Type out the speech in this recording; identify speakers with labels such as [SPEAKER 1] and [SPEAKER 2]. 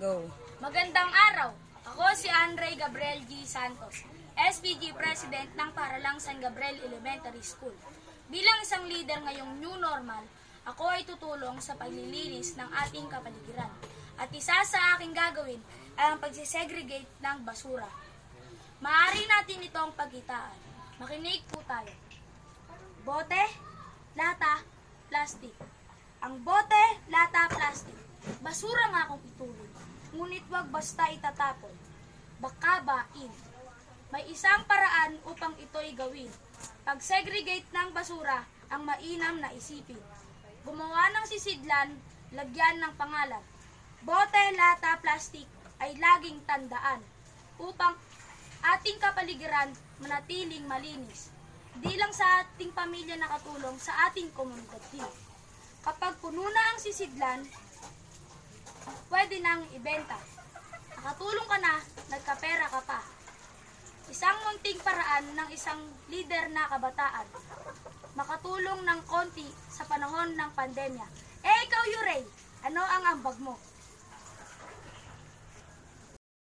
[SPEAKER 1] Go.
[SPEAKER 2] Magandang araw! Ako si Andre Gabriel G. Santos, SPG President ng Paralang San Gabriel Elementary School. Bilang isang leader ngayong new normal, ako ay tutulong sa paglilinis ng ating kapaligiran. At isa sa aking gagawin ay ang pagsisegregate ng basura. Maaari natin itong pagkitaan. Makinig po tayo. Bote, lata, plastic. Ang bote, lata, plastic. Basura nga kung ituloy. Ngunit wag basta itatapon. Baka bain. May isang paraan upang ito'y gawin. Pag-segregate ng basura ang mainam na isipin. Gumawa ng sisidlan, lagyan ng pangalan. Bote, lata, plastic ay laging tandaan upang ating kapaligiran manatiling malinis. Di lang sa ating pamilya nakatulong sa ating komunidad din. Kapag puno na ang sisidlan, pwede nang ibenta. Nakatulong ka na, nagkapera ka pa. Isang munting paraan ng isang lider na kabataan. Makatulong ng konti sa panahon ng pandemya. Ikaw, Yurey, ano ang ambag mo?